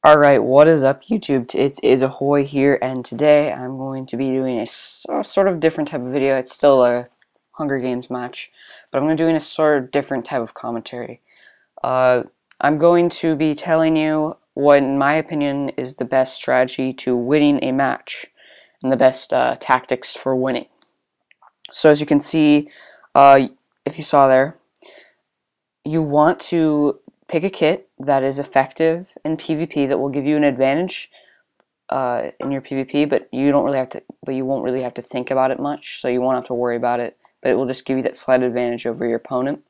Alright, what is up YouTube? It is Ahoy here, and today I'm going to be doing a sort of different type of video. It's still a Hunger Games match, but I'm going to be doing a sort of different type of commentary. I'm going to be telling you what, in my opinion, is the best strategy to winning a match, and the best tactics for winning. So as you can see, if you saw there, you want to pick a kit that is effective in PvP that will give you an advantage in your PvP, but you don't really have to. But you won't really have to think about it much, so you won't have to worry about it. But it will just give you that slight advantage over your opponent.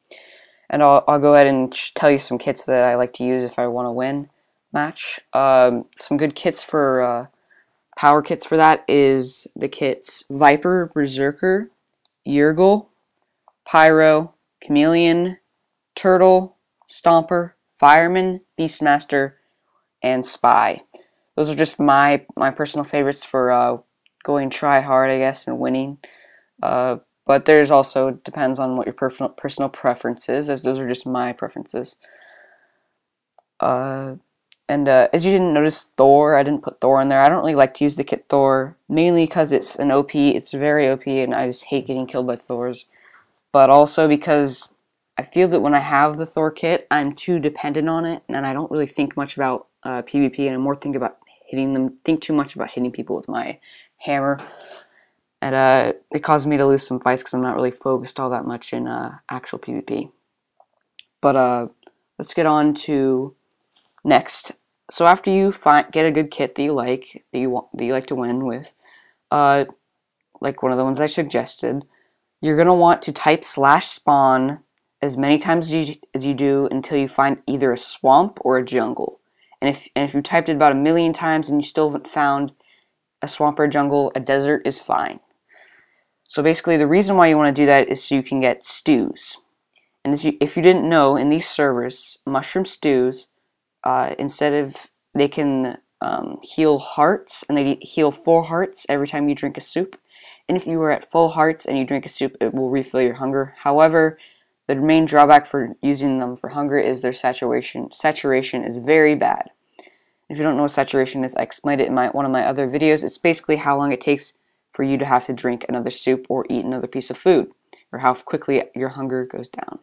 And I'll go ahead and tell you some kits that I like to use if I want to win match. Some good kits for power kits for that is the kits Viper, Berserker, Urgle, Pyro, Chameleon, Turtle, Stomper, Fireman, Beastmaster, and Spy. Those are just my personal favorites for going try hard, I guess, and winning. But there's also depends on what your personal preference is, as those are just my preferences. As you didn't notice Thor, I didn't put Thor in there. I don't really like to use the kit Thor, mainly because it's an OP. It's very OP, and I just hate getting killed by Thors. But also because I feel that when I have the Thor kit, I'm too dependent on it, and I don't really think much about PvP, and I more think too much about hitting people with my hammer. And it caused me to lose some fights because I'm not really focused all that much in actual PvP. But let's get on to next. So after you get a good kit that you like, that you like to win with, like one of the ones I suggested, you're gonna want to type /spawn as many times as you do until you find either a swamp or a jungle. And if you typed it about 1,000,000 times and you still haven't found a swamp or a jungle, a desert is fine. So basically, the reason why you want to do that is so you can get stews. And if you didn't know, in these servers, mushroom stews, they can heal hearts, and they heal 4 hearts every time you drink a soup. And if you are at full hearts and you drink a soup, it will refill your hunger. However, the main drawback for using them for hunger is their saturation. Saturation is very bad. If you don't know what saturation is, I explained it in one of my other videos. It's basically how long it takes for you to have to drink another soup or eat another piece of food, or how quickly your hunger goes down.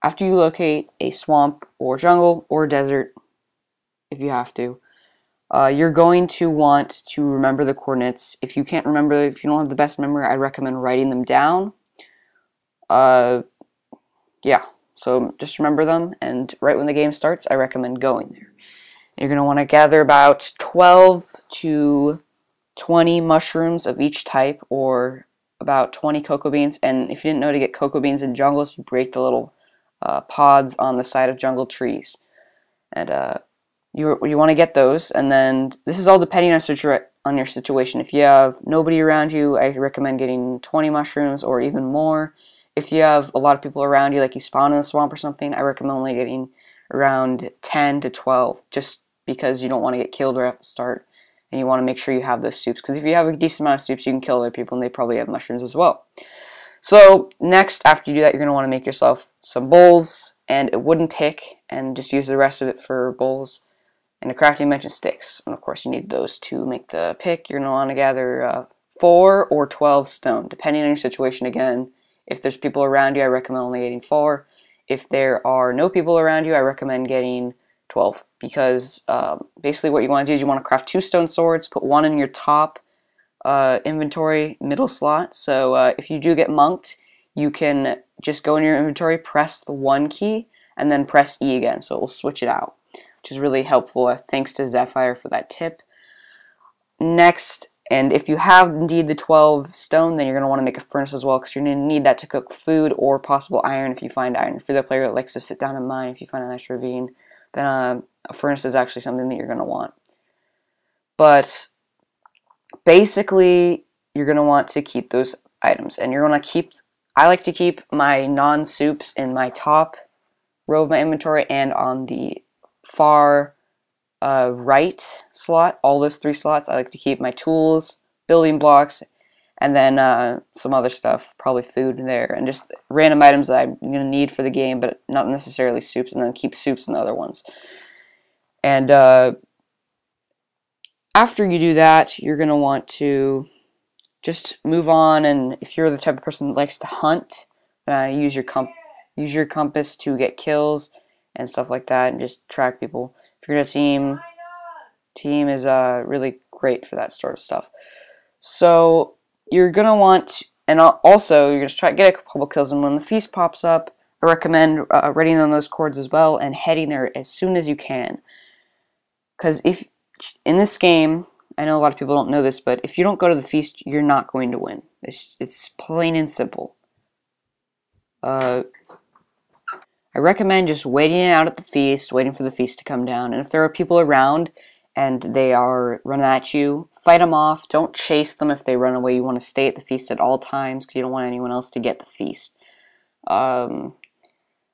After you locate a swamp or jungle or desert, if you have to, you're going to want to remember the coordinates. If you can't remember, if you don't have the best memory, I recommend writing them down. Yeah, so just remember them, and right when the game starts, I recommend going there. You're going to want to gather about 12 to 20 mushrooms of each type, or about 20 cocoa beans. And if you didn't know, to get cocoa beans in jungles, you break the little pods on the side of jungle trees. And you want to get those, and then this is all depending on your situation. If you have nobody around you, I recommend getting 20 mushrooms or even more. If you have a lot of people around you, like you spawn in a swamp or something, I recommend only getting around 10 to 12, just because you don't want to get killed right at the start, and you want to make sure you have those soups, because if you have a decent amount of soups, you can kill other people, and they probably have mushrooms as well. So next, after you do that, you're going to want to make yourself some bowls and a wooden pick, and just use the rest of it for bowls, and a crafting bench and sticks. And of course, you need those to make the pick. You're going to want to gather 4 or 12 stone, depending on your situation again. If there's people around you, I recommend only getting 4. If there are no people around you, I recommend getting 12. Because basically what you want to do is you want to craft 2 stone swords, put 1 in your top inventory middle slot. So if you do get monked, you can just go in your inventory, press the 1 key, and then press E again. So it will switch it out, which is really helpful. Thanks to Zephyr for that tip. Next, and if you have indeed the 12 stone, then you're going to want to make a furnace as well, because you're going to need that to cook food or possible iron if you find iron. If you're the player that likes to sit down and mine, if you find a nice ravine, then a furnace is actually something that you're going to want. But basically, you're going to want to keep those items, and you're going to keep, I like to keep my non-soups in my top row of my inventory and on the far right slot, all those 3 slots. I like to keep my tools, building blocks, and then some other stuff, probably food in there, and just random items that I'm going to need for the game, but not necessarily soups, and then keep soups in the other ones. And after you do that, you're going to want to just move on, and if you're the type of person that likes to hunt, use your compass to get kills and stuff like that, and just track people. If you're in a team is really great for that sort of stuff. So you're gonna want, and also you're gonna try to get a couple kills, and when the feast pops up, I recommend readying on those cords as well and heading there as soon as you can. Because if in this game, I know a lot of people don't know this, but if you don't go to the feast, you're not going to win. It's plain and simple. I recommend just waiting out at the feast, waiting for the feast to come down. And if there are people around and they are running at you, fight them off. Don't chase them if they run away. You want to stay at the feast at all times because you don't want anyone else to get the feast.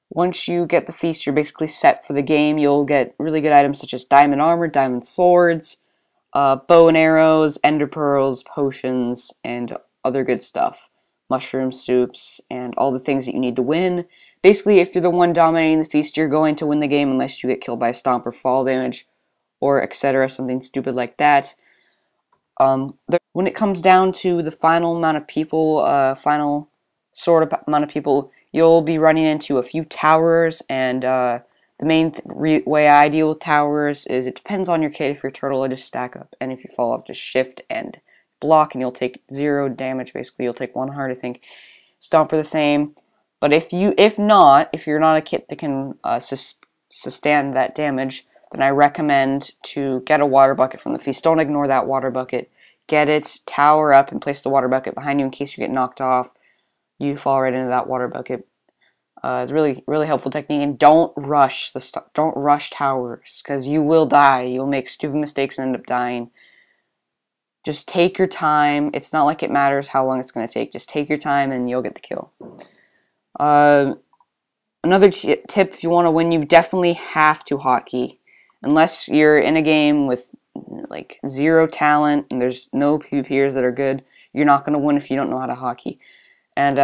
Once you get the feast, you're basically set for the game. You'll get really good items such as diamond armor, diamond swords, bow and arrows, ender pearls, potions, and other good stuff. Mushroom soups, and all the things that you need to win. Basically, if you're the one dominating the feast, you're going to win the game unless you get killed by stomp or fall damage, or etc., something stupid like that. When it comes down to the final amount of people, final sort of amount of people, you'll be running into a few towers, and the main way I deal with towers is it depends on your kit. If you're turtle, I just stack up, and if you fall off, just shift and block, and you'll take 0 damage. Basically, you'll take 1 heart, I think. Stomper the same. But if you're not a kit that can sustain that damage, then I recommend to get a water bucket from the feast. Don't ignore that water bucket. Get it, tower up, and place the water bucket behind you in case you get knocked off. You fall right into that water bucket. It's really, really helpful technique. And don't rush don't rush towers, because you will die. You'll make stupid mistakes and end up dying. Just take your time. It's not like it matters how long it's going to take. Just take your time and you'll get the kill. Another tip, if you want to win, you definitely have to hotkey. Unless you're in a game with like 0 talent and there's no PvPers that are good, you're not going to win if you don't know how to hotkey. And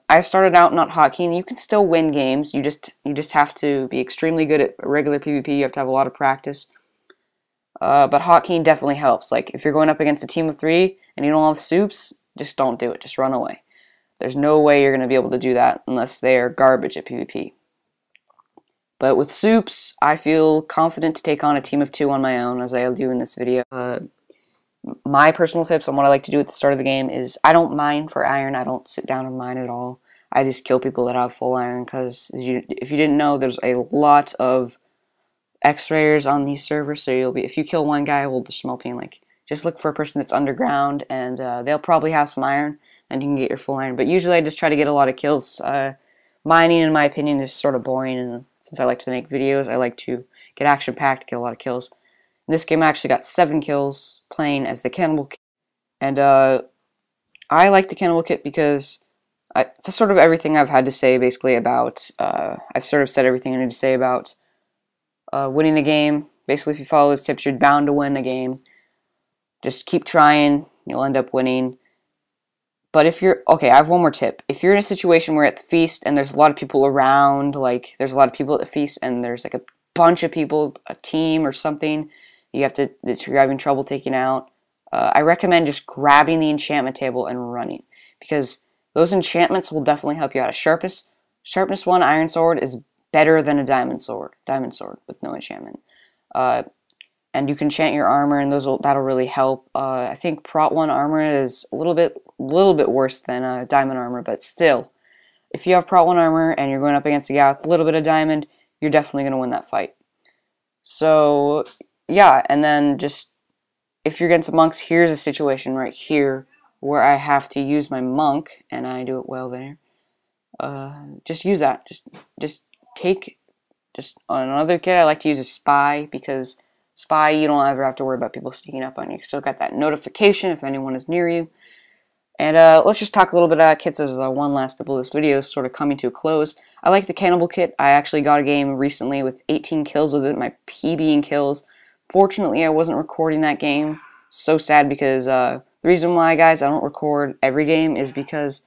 I started out not hotkeying. You can still win games. You just have to be extremely good at regular PvP. You have to have a lot of practice. But hotkeying definitely helps. Like, if you're going up against a team of 3 and you don't have soups, just don't do it. Just run away. There's no way you're going to be able to do that unless they are garbage at PvP. But with soups, I feel confident to take on a team of 2 on my own, as I'll do in this video. My personal tips on what I like to do at the start of the game is I don't mine for iron. I don't sit down and mine at all. I just kill people that have full iron, because if you didn't know, there's a lot of X-rayers on these servers, so if you kill one guy while they're smelting, like, just look for a person that's underground, and they'll probably have some iron, and you can get your full iron. But usually I just try to get a lot of kills. Mining, in my opinion, is sort of boring, and since I like to make videos, I like to get action-packed, get a lot of kills. In this game, I actually got 7 kills playing as the Cannibal kit, and I like the Cannibal kit because it's sort of everything I've had to say, basically, about, I've sort of said everything I need to say about winning a game. Basically, if you follow those tips, you're bound to win a game. Just keep trying, you'll end up winning. But okay, I have one more tip. If you're in a situation where at the feast and there's a lot of people around, like there's a lot of people at the feast and there's like a bunch of people, a team or something, you're having trouble taking out, I recommend just grabbing the enchantment table and running, because those enchantments will definitely help you out. A sharpness 1 iron sword is better than a diamond sword with no enchantment. And you can enchant your armor, and that'll really help. I think Prot 1 armor is a little bit worse than diamond armor, but still, if you have Prot 1 armor and you're going up against a guy with a little bit of diamond, you're definitely going to win that fight. So yeah, and then just if you're against monks, here's a situation right here where I have to use my monk, and I do it well there. Just use that. Just on another kit, I like to use a spy, because spy, you don't ever have to worry about people sneaking up on you. You still got that notification if anyone is near you. And let's just talk a little bit about kits as one last bit of this video is sort of coming to a close. I like the Cannibal kit. I actually got a game recently with 18 kills with it, my PB in kills. Fortunately, I wasn't recording that game. So sad, because the reason why, guys, I don't record every game is because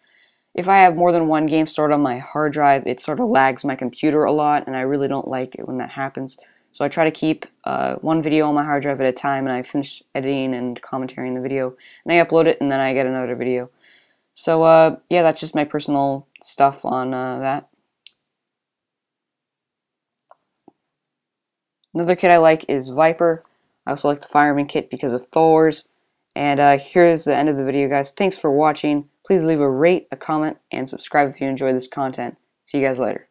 if I have more than one game stored on my hard drive, it sort of lags my computer a lot, and I really don't like it when that happens. So I try to keep one video on my hard drive at a time, and I finish editing and commentating the video, and I upload it, and then I get another video. So yeah, that's just my personal stuff on that. Another kit I like is Viper. I also like the Fireman kit because of Thor's. And here's the end of the video, guys. Thanks for watching. Please leave a rate, a comment, and subscribe if you enjoy this content. See you guys later.